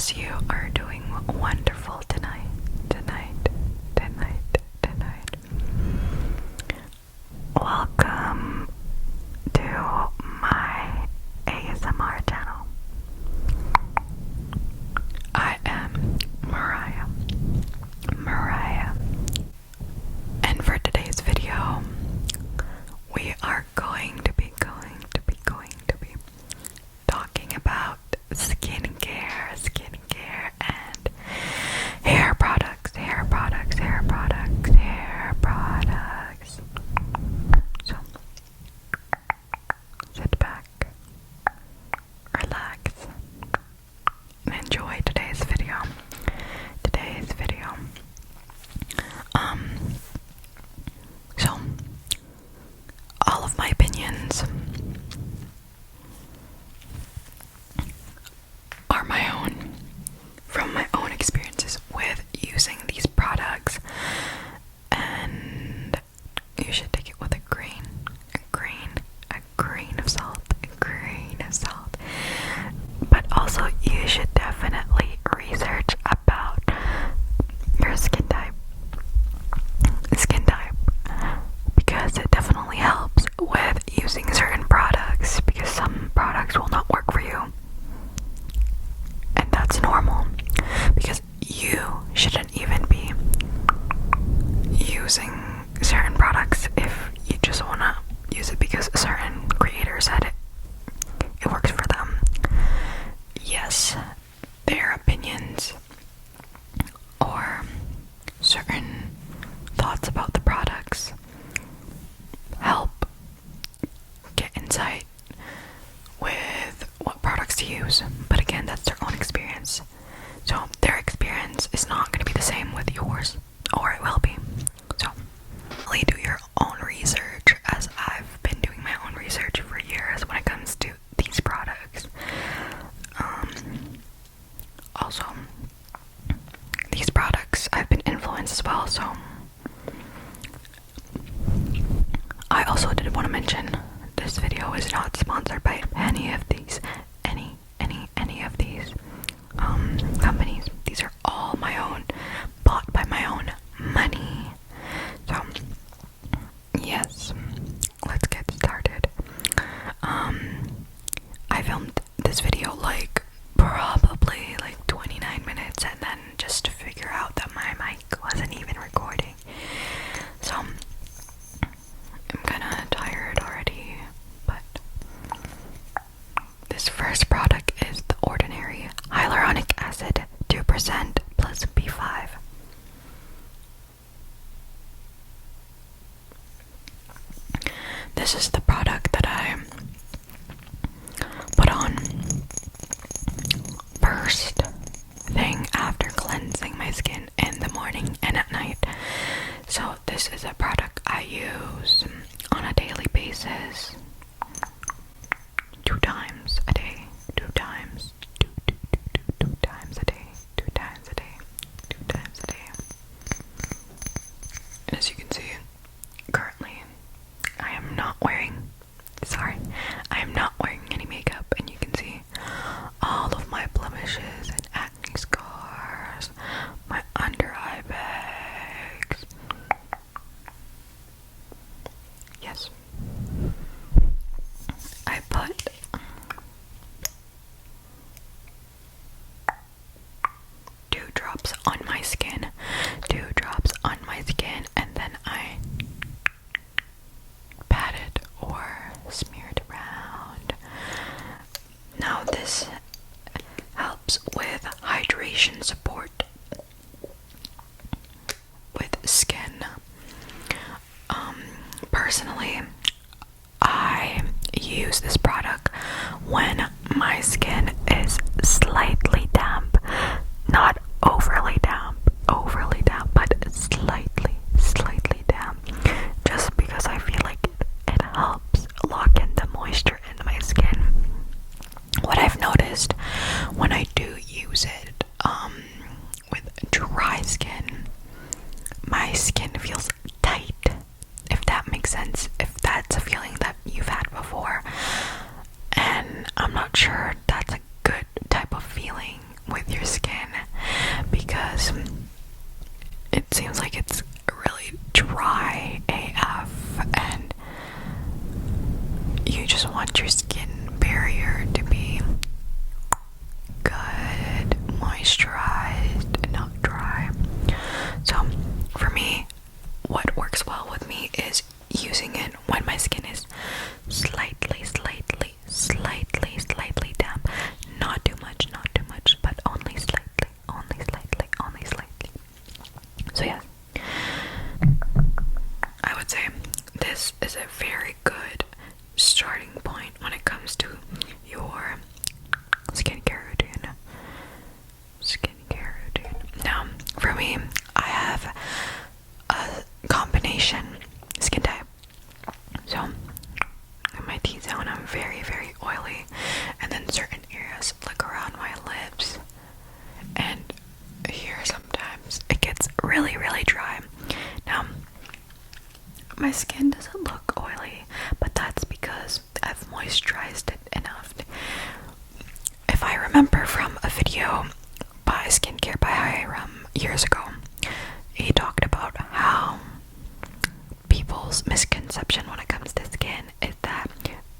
as you are doing wonderful tonight. Welcome to my ASMR channel. I am Mariah. And for today's video, we are going to be talking about skincare and hair products. So sit back, relax, and enjoy today's video. So all of my opinions are my own, from my own experiences with using these products, and you should take it with a grain of salt. But also, you should definitely research about your skin type, because it definitely helps with using certain products, because some products will not work for you. And that's normal, because you shouldn't even be using certain products if you just want to use it because a certain creator said it works for them. Yes, their opinions or certain thoughts about the products help get insight with what products to use, but again, that's their own experience. So their experience is not going to be the same with yours, or it will be. So really do your own research, as I've been doing my own research for years when it comes to these products. Also, these products, I've been influenced as well, so I also did want to mention this video is not sponsored by any of these companies. These are all my own, bought by my own money. So yes, let's get started. I filmed this video probably 29 minutes, and then just to figure out that my mic wasn't even recording. So I'm kinda tired already, but this first product is the Ordinary Hyaluronic Acid 2% plus B5. This is the product that I put on first thing after cleansing my skin in the morning and at night. So this is a product I use on a daily basis, 2 times a day. And as you can see, currently I am not wearing any makeup, and you can see all of my blemishes and acne scars, my under eye bags. Yes, I put two drops on my skin, and then I pat it or smear it around. Now this helps with hydration support with skin. Personally, I use this product when my skin is slightly damp, not overly damp, but slightly damp, just because I feel like it helps lock in the moisture in my skin. What I've noticed when I do use it with dry skin, my skin feels tight, if that makes sense, if that's a feeling that you've had before. And I'm not sure that's a good type of feeling with your skin. just want your skin barrier to be good, moisturized, and not dry. So for me, what works well with me is using it when my skin is slightly damp. Not too much, but only slightly. So yeah, I would say this is a very good starting point when it comes to your skincare routine. Now, for me, I have a combination skin type. So, in my T-zone, I'm very, very oily, and then certain areas, like around my lips, and here sometimes it gets really, really dry. Now, my skin doesn't look oily, but that's because I've moisturized it enough. If I remember from a video by Skincare by Hiram years ago, he talked about how people's misconception when it comes to skin is that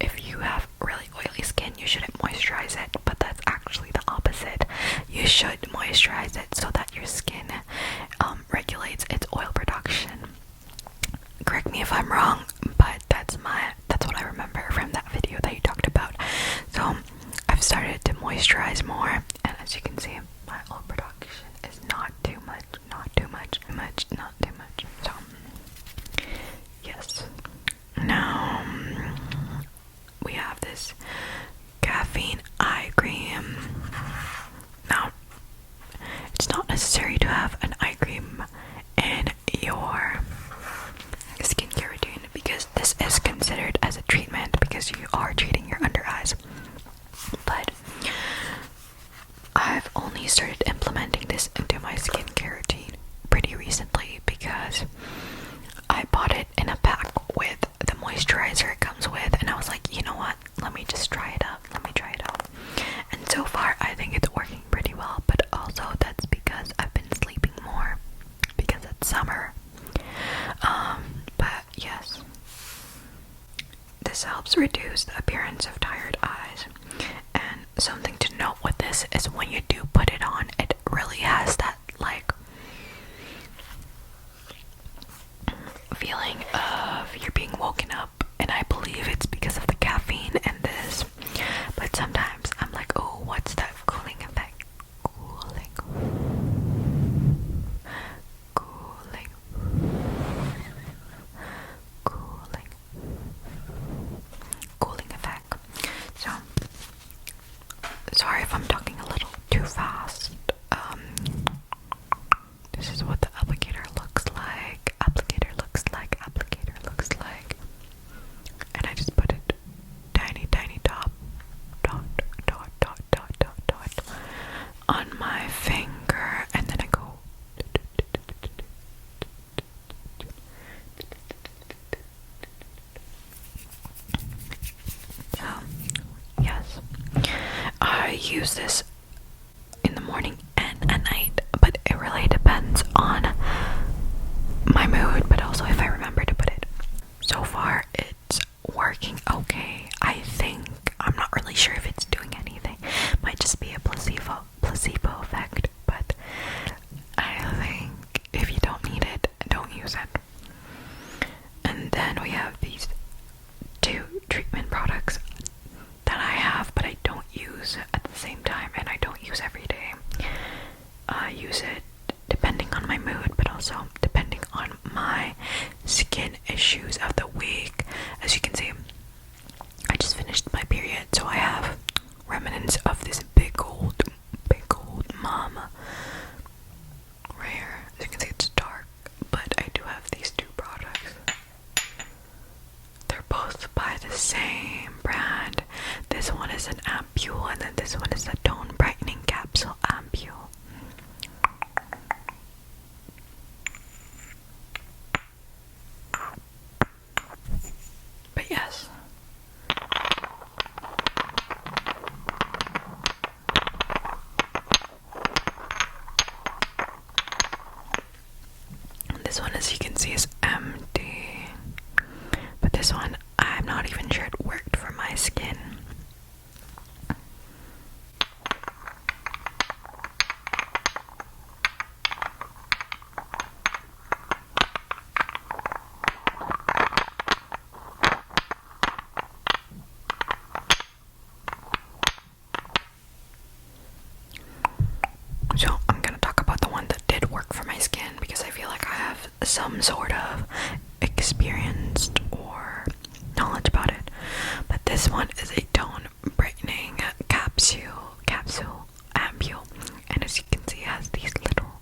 if you have really oily skin, you shouldn't moisturize it, but that's actually the opposite. You should moisturize it so that your skin regulates its oil production. Correct me if I'm wrong, but that's what I remember from that video that you talked about. So I've started to moisturize more, and as you can see, my oil production is not too much. So yes. Now we have this caffeine eye cream. Now, it's not necessary to have an eye cream in your skincare routine because this is considered as a treatment because you are treating your under eyes. But I've only started implementing this into my skincare routine pretty recently because I bought it in a pack with the moisturizer it comes with, and I was like, you know what, let me just try it out. And so far I think it's working pretty well, but also that's because I've been sleeping more because it's summer. But yes, this helps reduce the appearance of tired eyes. And something to note with this is when you do put it on, it really has that like feeling of you're being woken up, and I believe it's because of the caffeine in this. But sometimes I'm like, oh, what's that cooling effect? Cooling effect. So sorry if I'm talking a little too fast. This is what the applicator looks like. And I just put it tiny dot on my finger, and then I go so yes, I use this in the morning and at night, but it really depends on my mood, but also if I remember to put it. So far it's working okay. I think I'm not really sure if it's doing anything. Might just be a placebo effect, but I think if you don't need it, don't use it. And then we have these two treatment products that I have but I don't use at the same time, and I don't use every day. I use it depending on my mood, but also depending on my skin issues of the week. As you can see, I just finished my period, so I have remnants of this big old mama right here. As you can see, it's dark, but I do have these two products. They're both by the same brand. This one is an ampule, and then this one is a tone brightening capsule ampule. But yes, this one, as you can see, is empty, but this one I'm not even sure it worked for my skin. So I'm gonna talk about the one that did work for my skin because I feel like I have some sort of experienced or knowledge about it. But this one is a tone brightening capsule ampule, and as you can see, it has these little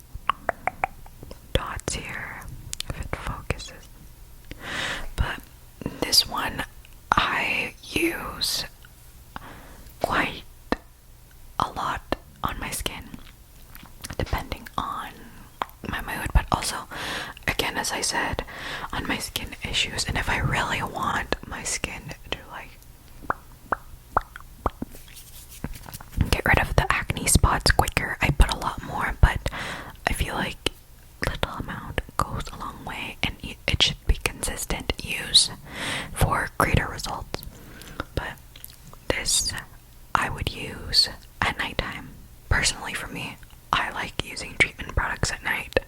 dots here. If it focuses, but this one I use quite a lot on my skin, depending on my mood, but also, again, as I said, on my skin issues. And if I really want my skin to like get rid of the acne spots quicker, I put a lot more, but I feel like little amount goes a long way, and it should be consistent use for greater results. But this I would use at nighttime. Personally, for me, I like using treatment products at night.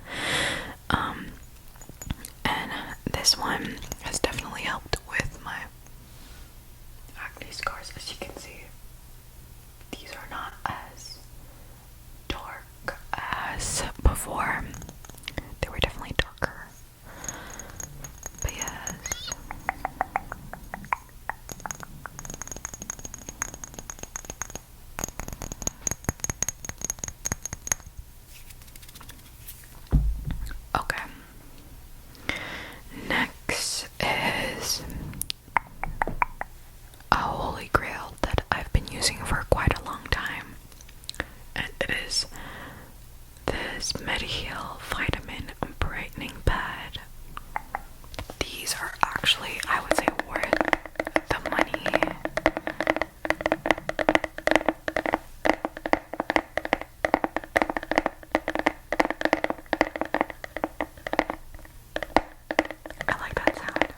And this one has definitely helped with my acne scars. As you can see, these are not as dark as before. They were definitely darker. But yes. Okay. Next is a holy grail that I've been using for quite a long time, and it is this Mediheal Vitamin Brightening Pad. These are actually, I would say, worth the money. I like that sound.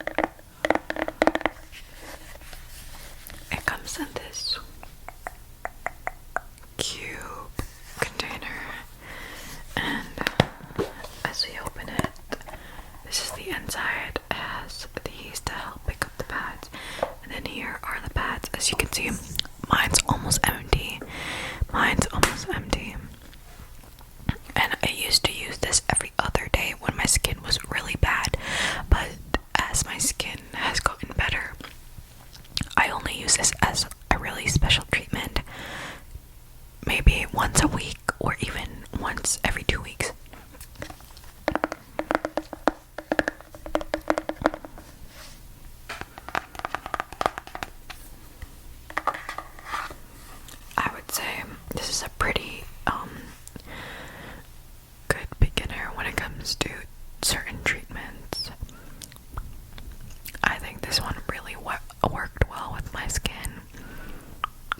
It comes in this cube container, and as we open it, this is the inside. It has these to help pick up the pads, and then here are the pads. As you can see, mine's almost empty. And I used to use this every other day when my skin was really bad, but as my skin has gotten better, I only use this as a really special treatment, maybe once a week or even once every 2 weeks. I would say this is a pretty good beginner when it comes to certain treatments. I think this one really worked well with my skin.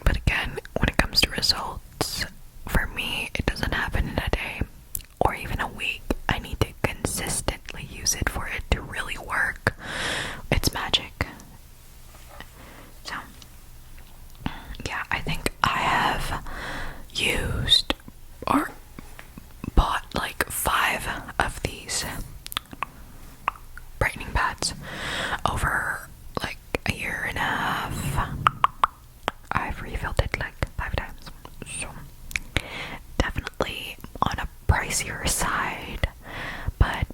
But again, when it comes to results, for me, it doesn't happen in a day or even a week. I need to consistently use it for it to really work. It's magic. So, yeah, I think I have used or bought like 5 of these brightening pads over like a year and a half. I've refilled it like 5 times, so definitely on a pricier side, but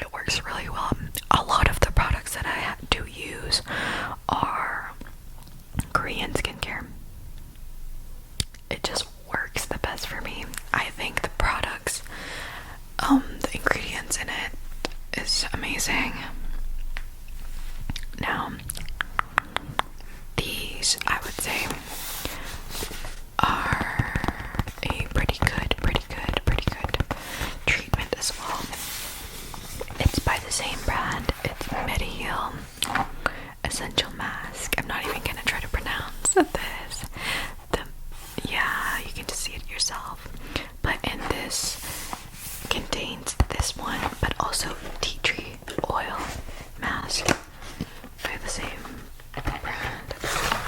it works really well. A lot of the products that I do use are Korean skincare. It just works the best for me. I think the products, the ingredients in it is amazing. Now, these, I would say, are a pretty good treatment as well. It's by the same brand. It's Mediheal Essential Mask. I'm not even gonna try to pronounce this. Yeah, you can just see it yourself. But in this contains this one, but also tea tree oil mask by the same brand.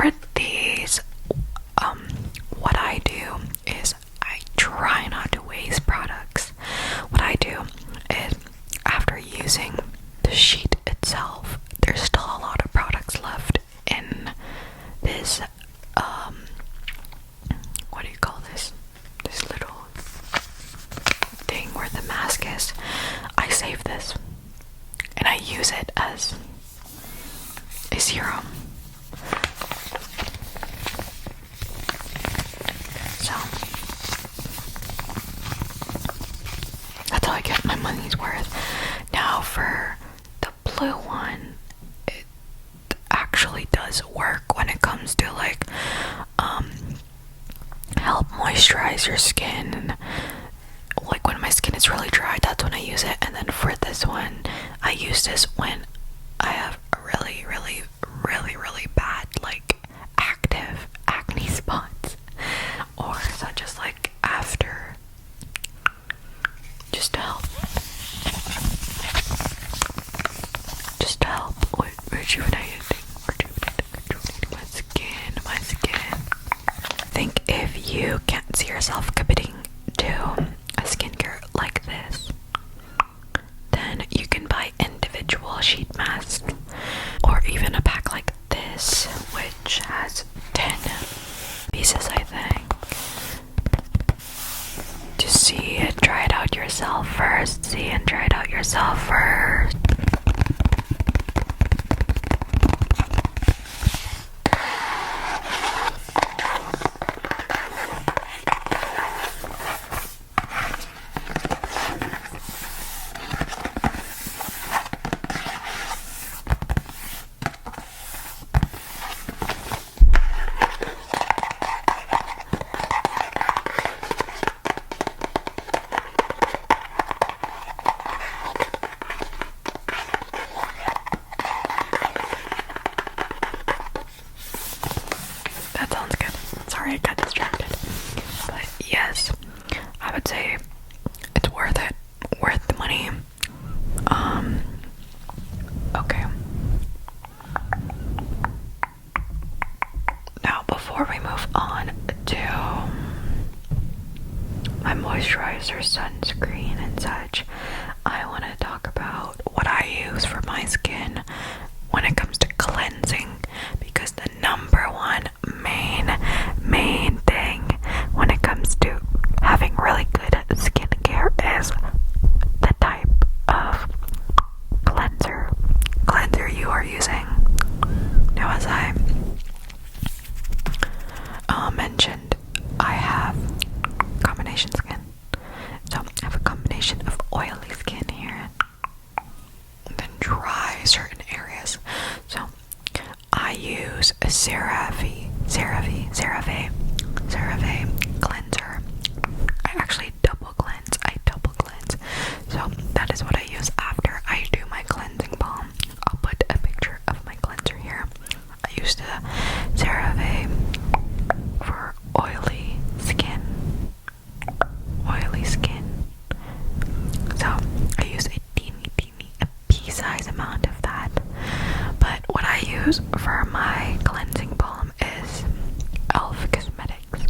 for these, what I do is I try not to waste products. What I do is, after using the sheet itself, there's still a lot of products left in this, what do you call this? This little thing where the mask is. I save this and I use it as a serum. So that's how I get my money's worth. Now for the blue one, it actually does work when it comes to like help moisturize your skin. Like when my skin is really dry, that's when I use it. And then for this one, I use this when I have a really bad like active acne spots, or so just like after, just to help with rejuvenating my skin. I think if you can't see yourself committing to a skincare like this, then you can buy individual sheet masks, or even a pack like this, which has 10 pieces, I think. Just see and try it out yourself first. That sounds good. Sorry, I got distracted. But yes, I would say it's worth it. Worth the money. Okay. Now, before we move on to my moisturizer, sunscreen, and such, I want to talk about what I use for my skin when it comes to cleansing, because the number one main thing when it comes to having really good skincare is the type of cleanser you are using. Now, as I mentioned, I have combination skin. So I have a combination of oily skin here and then dry certain areas. So I use a CeraVe cleanser. I actually double cleanse. So that is what I use after I do my cleansing balm. I'll put a picture of my cleanser here. I use the CeraVe for oily skin. So I use a teeny pea-size amount of that. But what I use for my cleansing balm is Elf Cosmetics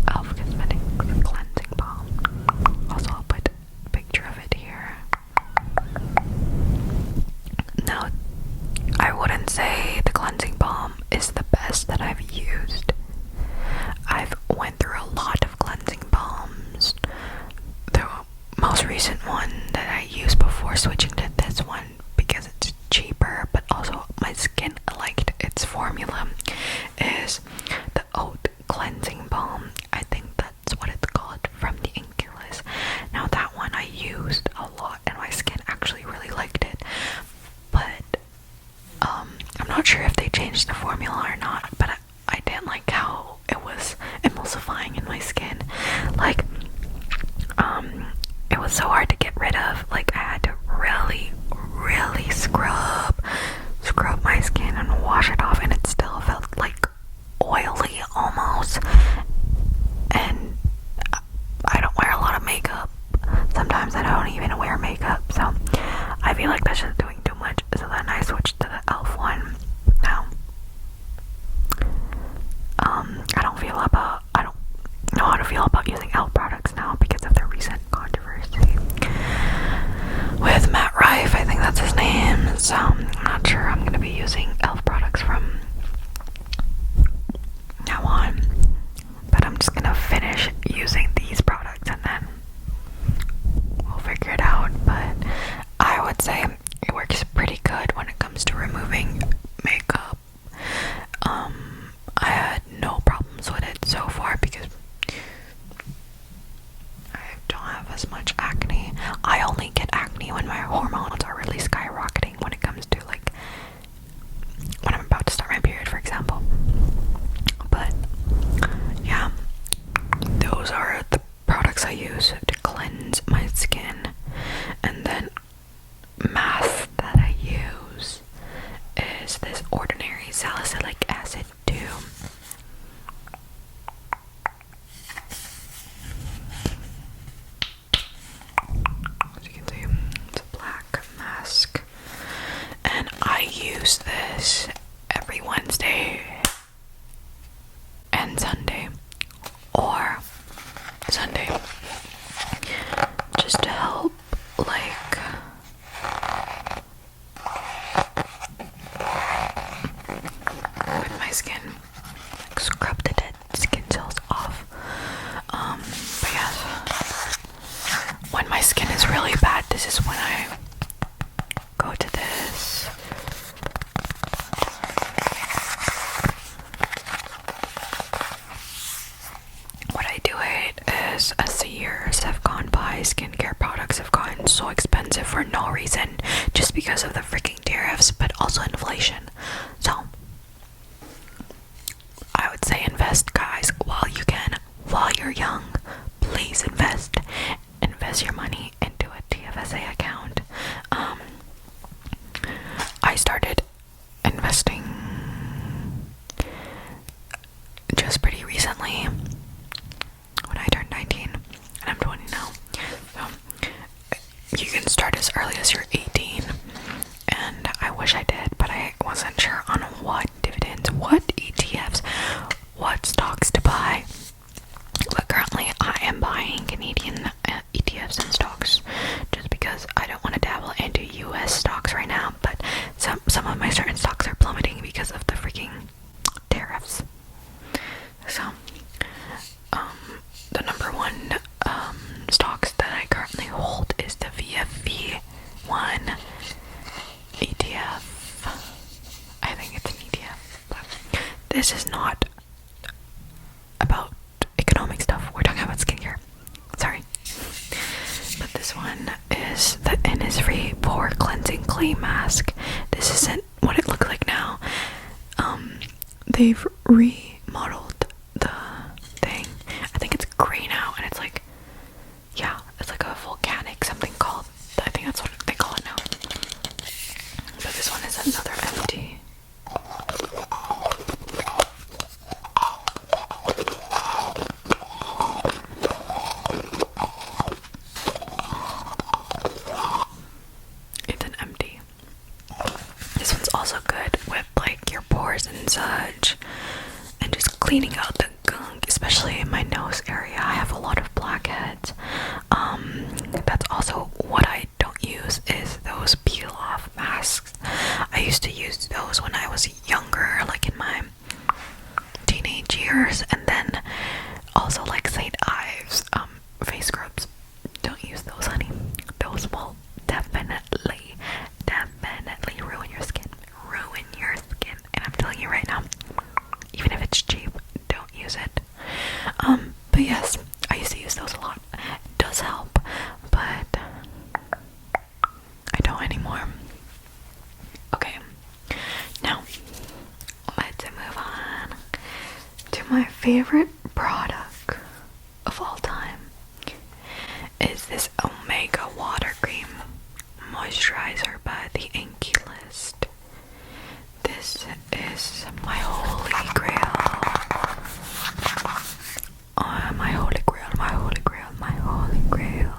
cleansing balm. Also, I'll put a picture of it here. Now, I wouldn't say the cleansing balm is the best that I've used. I've went through a lot of cleansing balms. The most recent one that I used before switching to this one, because it's cheaper, but also my skin liked its formula, is the Oat Cleansing Balm. I think that's what it's called, from the Inculus. Now that one I used a lot and my skin actually really liked it, but I'm not sure if they changed the formula or not, but I didn't like how it was emulsifying in my skin. Like, it was so hard to get rid of. Like, I had to really scrub the dead skin cells off. But yes, when my skin is really bad, this is when I go to this. What I do hate is, as the years have gone by, skincare products have gotten so expensive for no reason, just because of the freaking tariffs, but also inflation. So I would say invest, guys, while you can, while you're young. Please invest your money into a TFSA account. I started investing just pretty recently when I turned 19, and I'm 20 now. So you can start as early as you're 18, and I wish I did, but I wasn't sure on what dividends, what ETFs, what stocks to buy. But currently I am buying Canadian ETFs and stocks just because I don't want to dabble into US stocks right now, but some of my certain stocks are plummeting because of the freaking tariffs. So the number one stocks that I currently hold is the VFV1 ETF. I think it's an ETF, but this is not about economic stuff. We're talking about skincare. Sorry. But this one is the Innisfree Pore Cleansing Clay Mask. This isn't what it looks like now. They've remodeled the thing. I think it's gray now, and it's like, yeah, it's like a volcanic something called, I think that's what they call it now. But this one is another empty. It's an empty. This one's also good with like your pores and such, and just cleaning out the gunk, especially in my nose area. I have a lot of blackheads. That's also what I don't use is those peel off masks. I used to use those when I was younger, like in my teenage years, and then also like St. Ives face scrubs. Don't use those, honey. Those will definitely ruin your skin. And I'm telling you right now, even if it's cheap, don't use it. But yes, I used to use those a lot. It does help, but I don't anymore. Okay, now let's move on to my favorite product of all time. Is this Omega Water Cream Moisturizer by the Inky List. This is my holy grail. My holy grail, my holy grail, my holy grail.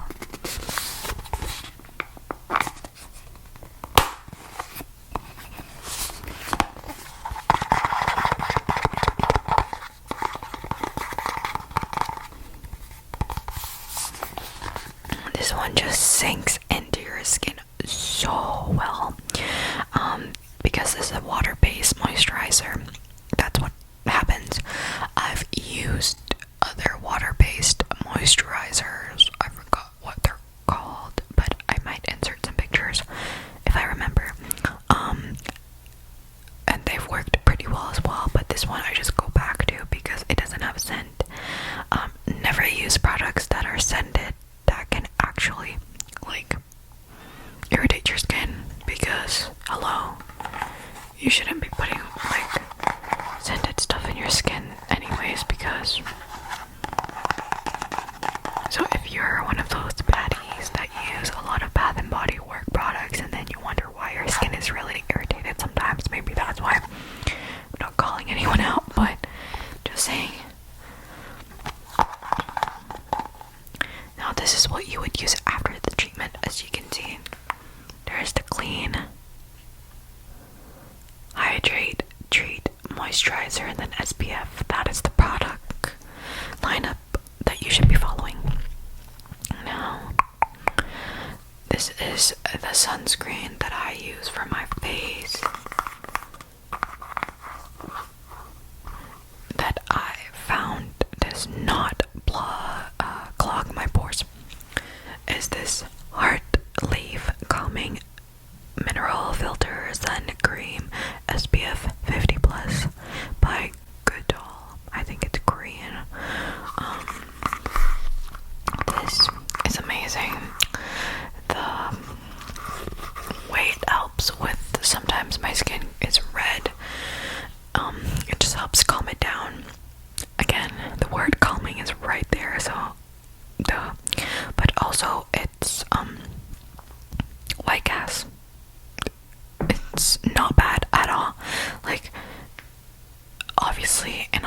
This one just sinks into your skin so well. Because this is a water-based moisturizer, that's what happens. I've used other water-based moisturizers. I forgot what they're called, but I might insert some pictures if I remember. And they've worked pretty well as well, but this one I just go back to because it doesn't have scent. Never use products that are scented that can actually like irritate your skin, because hello, you shouldn't be putting like scented stuff in your skin anyways, because so if you're one of those baddies that use a lot of Bath and Body Work products and then you wonder why your skin is really irritated sometimes, maybe that's why. I'm not calling anyone out, but just saying. Now this is what you would use after the treatment. As you can see, there's the clean, hydrate, treat, moisturizer, and then SPF. That is the product.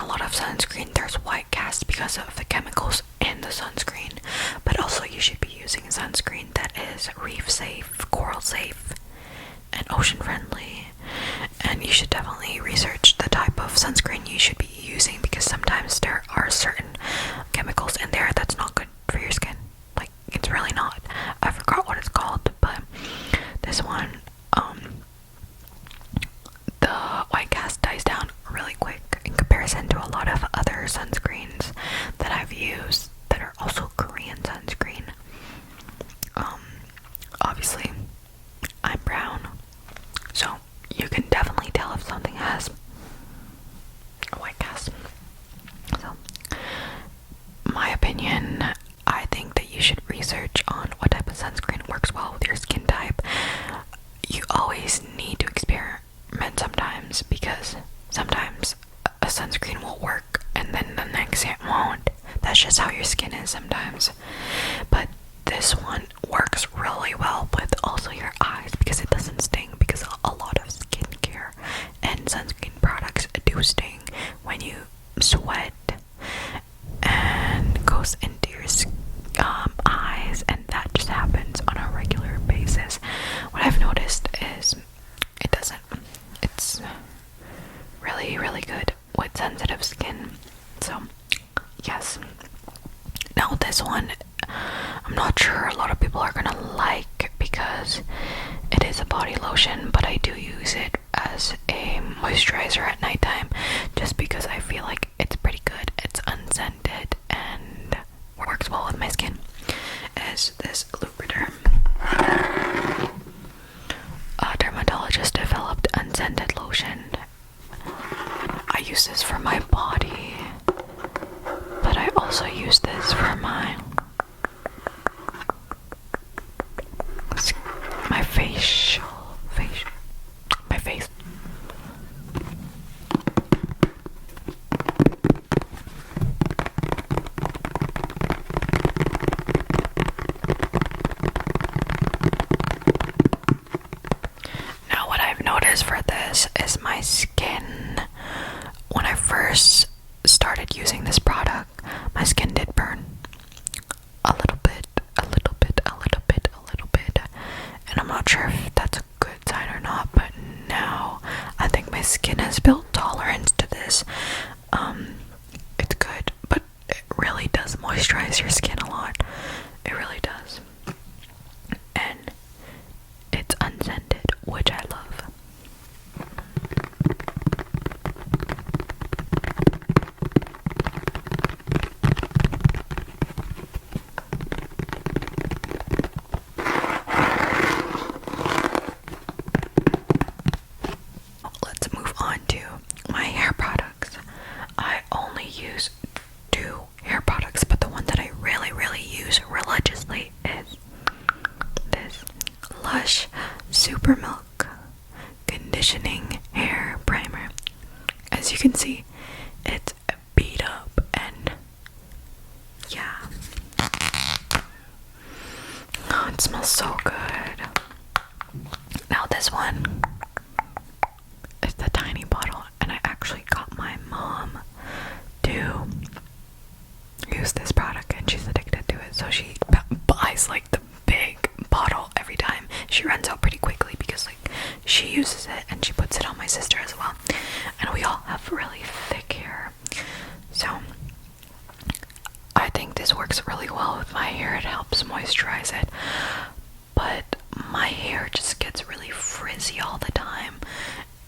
a lot of sunscreen, there's white cast because of the chemicals in the sunscreen. But also you should be using sunscreen that is reef safe, coral safe, and ocean friendly. And you should definitely research the type of sunscreen you should be using, because sometimes there are certain chemicals in there that's not good for your skin. Like, it's really not. I forgot what it's called, but this one, the white cast dies down really quick in comparison to a lot of other sunscreens that I've used that are also Korean sunscreen. Obviously, I'm brown, so you can definitely tell if something has a white cast. So, my opinion, I think that you should research on what type of sunscreen works well with your skin type. You always need to experiment sometimes, because sometimes a sunscreen will work and then the next it won't. That's just how your skin is sometimes. But this one works really well with also your eyes, because it doesn't sting, because a lot of skincare and sunscreen products do sting when you sweat and goes into your eyes, and that just happens on a regular basis. What I've noticed is it doesn't. It's really, really good with sensitive skin. So, yes. Now this one, I'm not sure a lot of people are gonna like, because it is a body lotion, but I do use it as a moisturizer at nighttime, just because I feel like it's pretty good. It's unscented and works well with my skin. Is this Lubriderm. A dermatologist developed unscented lotion. I use this for my body, but I also use this for my face. Now what I've noticed for this is my skin, when I first started using this product, my skin did burn a little bit, and I'm not sure if that's a good sign or not, but now I think my skin has built tolerance to this. It's good, but it really does moisturize your skin a lot. It really does. And it's unscented, which I love. Let's move on to my hair products. I only use 2 hair products, but the one that I really, really use religiously is this Lush Super Milk Conditioning Hair Primer. As you can see, it's beat up, and yeah. Oh, it smells so good. Now this one is the tiny bottle, and I actually got my mom to use this product, and she's addicted to it, so she buys like the big bottle every time. She runs out pretty quickly, because like she uses it and she puts it on my sister as well, and we all have really thick hair, so I think this works really well with my hair. It helps moisturize it, but my hair just gets really frizzy all the time,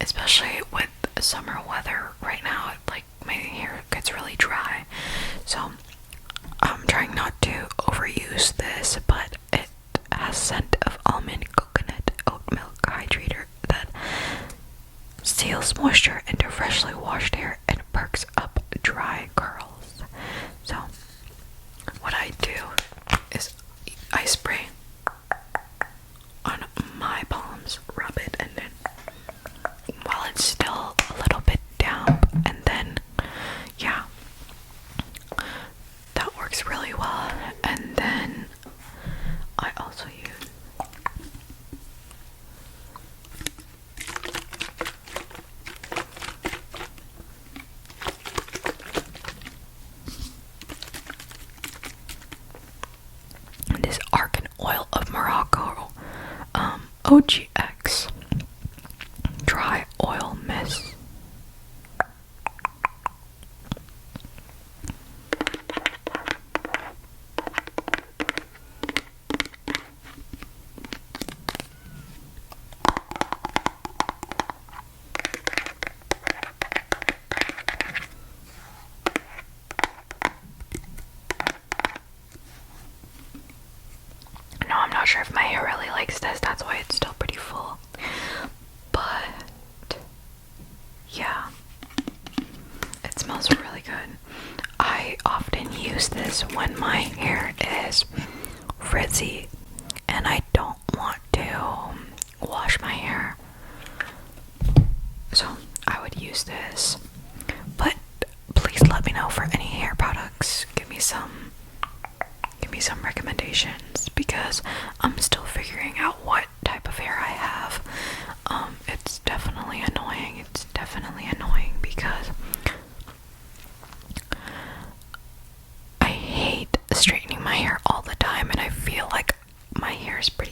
especially with summer weather right now. Like, my hair gets really dry, so I'm trying not to overuse this, but it has scent of almond, coconut, oat milk hydrator that seals moisture into freshly washed hair and perks up dry curls. So what I do is I spray OGX Dry Oil Mist. No, I'm not sure if my hair really likes this, that's why it's still pretty full. But yeah, it smells really good. I often use this when my hair is frizzy and I don't want to wash my hair. So I would use this. But please let me know for any hair products. Give me some recommendations because I'm still figuring out what type of hair I have. It's definitely annoying. It's definitely annoying because I hate straightening my hair all the time and I feel like my hair is pretty